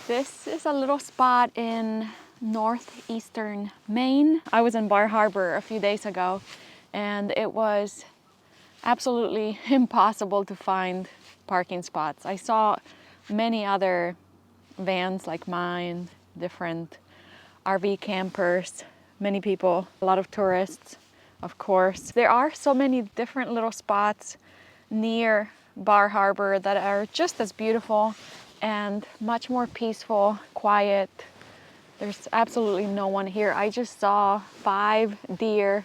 This is a little spot in northeastern Maine. I was in Bar Harbor a few days ago and it was absolutely impossible to find parking spots. I saw many other vans like mine, different RV campers, many people, a lot of tourists, of course. There are so many different little spots near Bar Harbor that are just as beautiful and much more peaceful, quiet. There's absolutely no one here. I just saw 5 deer.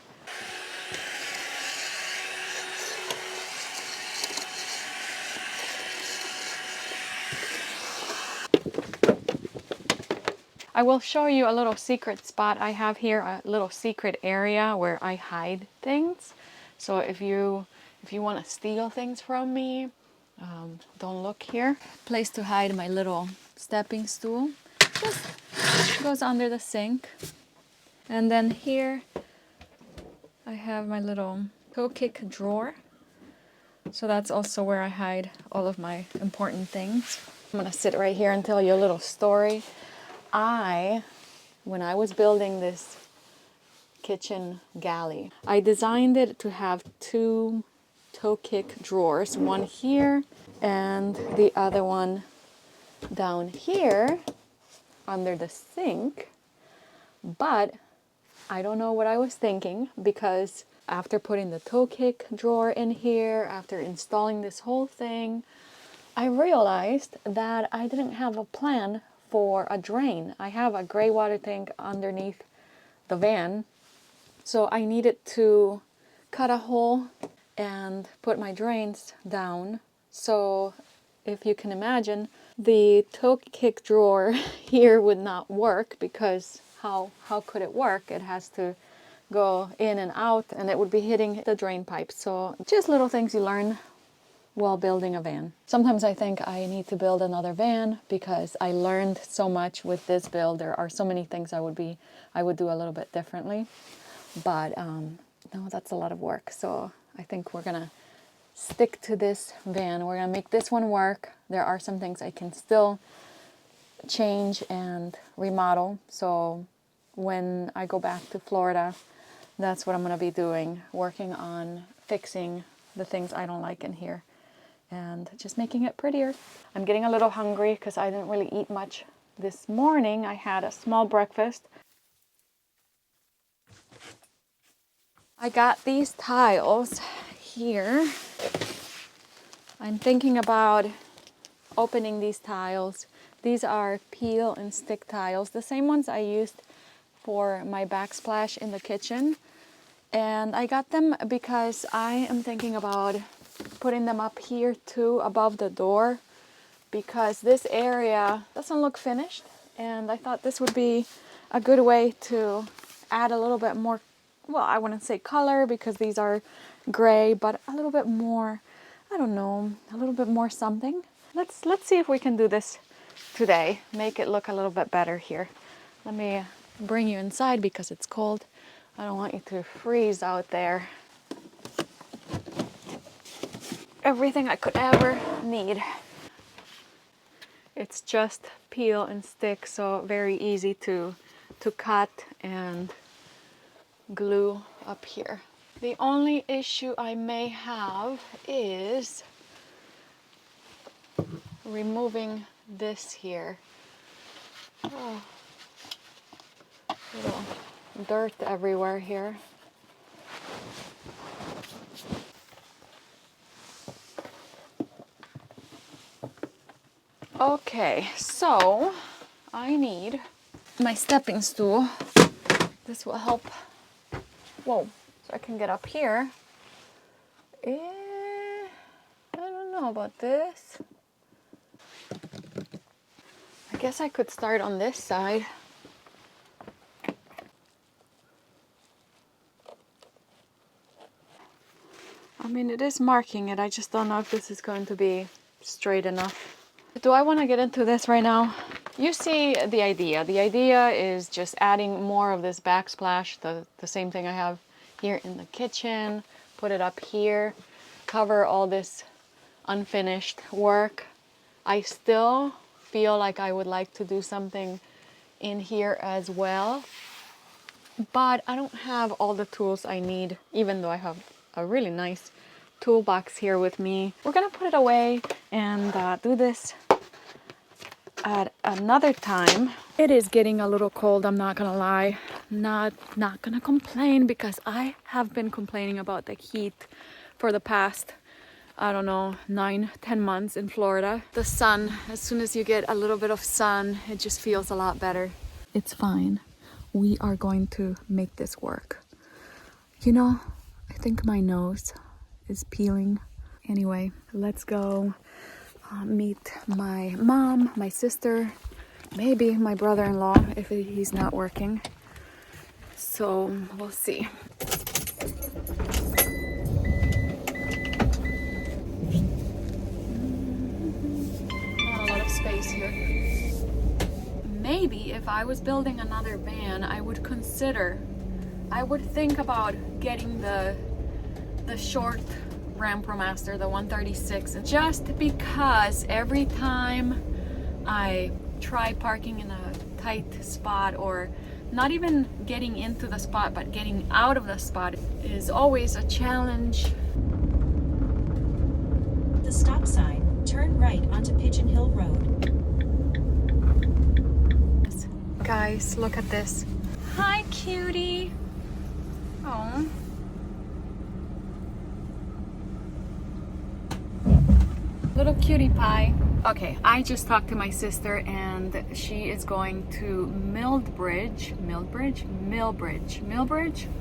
I will show you a little secret spot I have here, a little secret area where I hide things. So if you want to steal things from me, don't look here. Place to hide my little stepping stool. Just goes under the sink. And then here I have my little toe kick drawer. So that's also where I hide all of my important things. I'm gonna sit right here and tell you a little story. When I was building this kitchen galley, I designed it to have 2 toe kick drawers, one here and the other one down here under the sink. But I don't know what I was thinking, because after putting the toe kick drawer in here, after installing this whole thing, I realized that I didn't have a plan for a drain. I have a gray water tank underneath the van, so I needed to cut a hole and put my drains down. So if you can imagine, the toe kick drawer here would not work, because how could it work? It has to go in and out and it would be hitting the drain pipe. So just little things you learn while building a van. Sometimes I think I need to build another van because I learned so much with this build. There are so many things I would do a little bit differently, but no, that's a lot of work. So I think we're gonna stick to this van. We're gonna make this one work. There are some things I can still change and remodel. So when I go back to Florida, that's what I'm gonna be doing, working on fixing the things I don't like in here and just making it prettier. I'm getting a little hungry because I didn't really eat much this morning. I had a small breakfast. I got these tiles here. I'm thinking about opening these tiles. These are peel and stick tiles, the same ones I used for my backsplash in the kitchen. And I got them because I am thinking about putting them up here too, above the door, because this area doesn't look finished, and I thought this would be a good way to add a little bit more, well, I wouldn't say color because these are gray, but a little bit more, I don't know, a little bit more something. Let's see if we can do this today, make it look a little bit better here. Let me bring you inside because it's cold. I don't want you to freeze out there. Everything I could ever need. It's just peel and stick, so very easy to cut and glue up here. The only issue I may have is removing this here. Oh, little dirt everywhere here. Okay, so I need my stepping stool. This will help. Whoa, so I can get up here. I don't know about this. I guess I could start on this side. I mean, it is marking it. I just don't know if this is going to be straight enough. Do I want to get into this right now? You see the idea. The idea is just adding more of this backsplash, the same thing I have here in the kitchen, put it up here, cover all this unfinished work. I still feel like I would like to do something in here as well. But I don't have all the tools I need, even though I have a really nice toolbox here with me. We're gonna put it away and do this at another time. It is getting a little cold, I'm not gonna lie. Not gonna complain, because I have been complaining about the heat for the past, I don't know, 9-10 months in Florida. The sun, as soon as you get a little bit of sun, it just feels a lot better. It's fine. We are going to make this work. You know, I think my nose is peeling. Anyway, let's go meet my mom, my sister, maybe my brother-in-law if he's not working. So we'll see. Not a lot of space here. Maybe if I was building another van, I would think about getting the short Ram ProMaster, the 136, just because every time I try parking in a tight spot, or not even getting into the spot but getting out of the spot, is always a challenge. The stop sign, turn right onto Pigeon Hill Road. Guys, look at this. Hi, cutie. Oh. Little cutie pie. Okay, I just talked to my sister and she is going to Millbridge.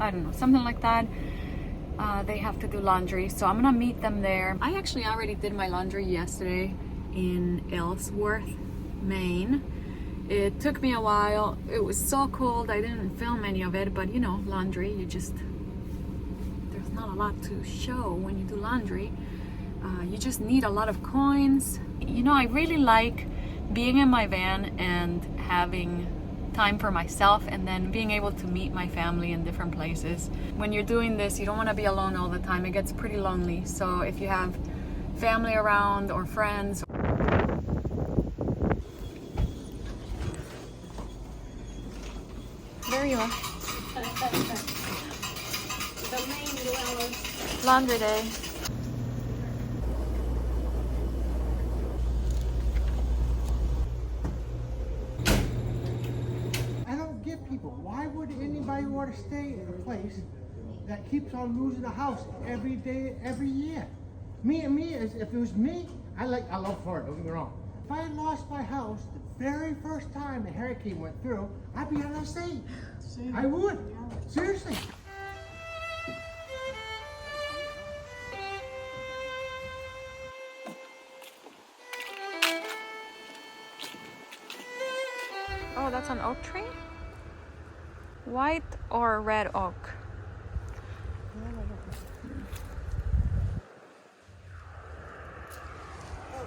I don't know, something like that. They have to do laundry, so I'm gonna meet them there. I actually already did my laundry yesterday in Ellsworth, Maine. It took me a while. It was so cold, I didn't film any of it, but you know, laundry, there's not a lot to show when you do laundry. You just need a lot of coins. You know, I really like being in my van and having time for myself, and then being able to meet my family in different places. When you're doing this, you don't want to be alone all the time. It gets pretty lonely. So if you have family around or friends. There you are. The Maine dwellers. Laundry day. Why would anybody want to stay in a place that keeps on losing a house every day, every year? Me, if it was me, I love Florida, don't get me wrong. If I had lost my house the very first time a hurricane went through, I'd be on the state. I would, seriously. Oh, that's an oak tree? White or red oak? Oh,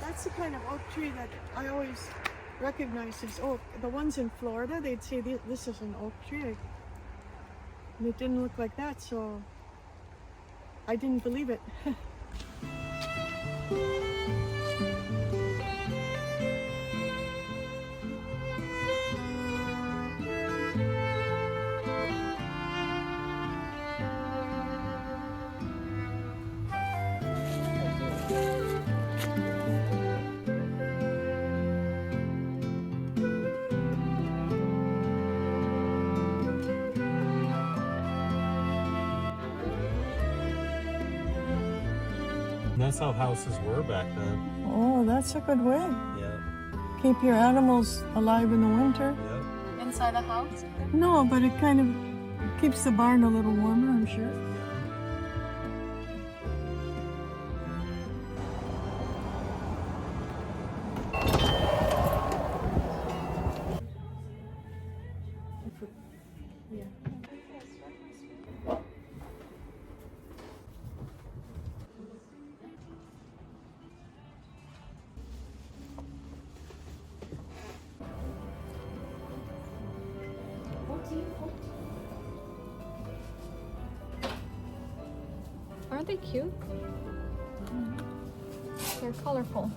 that's the kind of oak tree that I always recognize as oak. The ones in Florida, they'd say this is an oak tree. And it didn't look like that, so I didn't believe it. That's how houses were back then. Oh, that's a good way. Yeah. Keep your animals alive in the winter. Yeah. Inside the house? No, but it kind of keeps the barn a little warmer, I'm sure. Aren't they cute? They're colorful.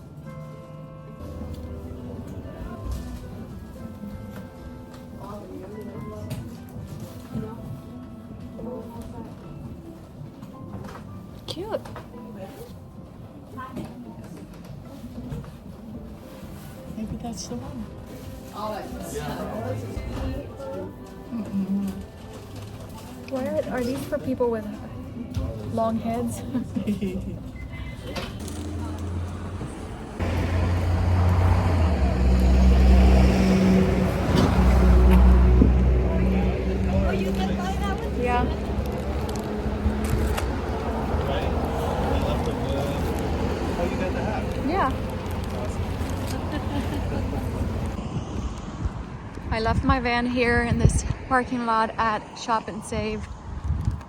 Cute. Maybe that's the one. Where are these for people with long heads? Yeah. Oh, you got the hat. Yeah. I left my van here in this parking lot at Shop and Save,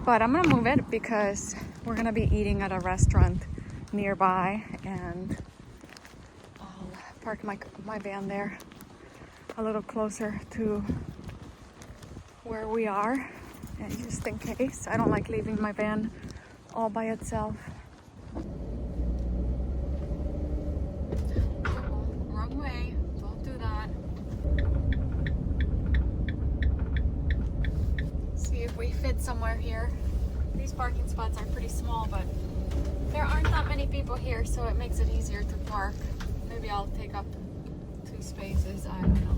but I'm gonna move it because we're gonna be eating at a restaurant nearby, and I'll park my van there a little closer to where we are, and just in case. I don't like leaving my van all by itself. Wrong way. Don't do that. See if we fit somewhere here. These parking spots are pretty small, but there aren't that many people here, so it makes it easier to park. Maybe I'll take up 2 spaces. I don't know.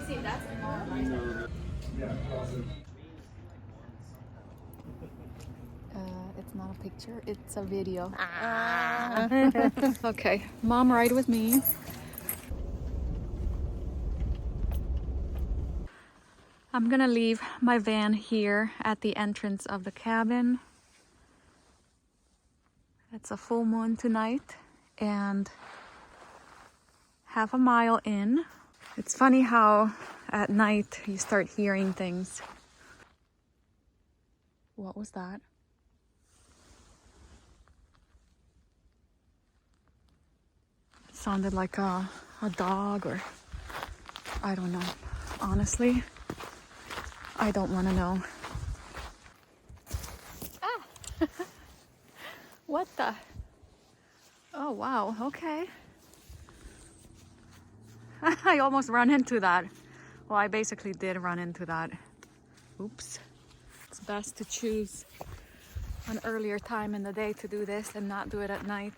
See, that's more. It's not a picture, it's a video. Okay, mom, ride with me. I'm gonna leave my van here at the entrance of the cabin. It's a full moon tonight, and half a mile in. It's funny how at night you start hearing things. What was that? It sounded like a dog, or I don't know. Honestly, I don't want to know. Ah! What the? Oh, wow. Okay. I almost ran into that. Well, I basically did run into that. Oops. It's best to choose an earlier time in the day to do this and not do it at night.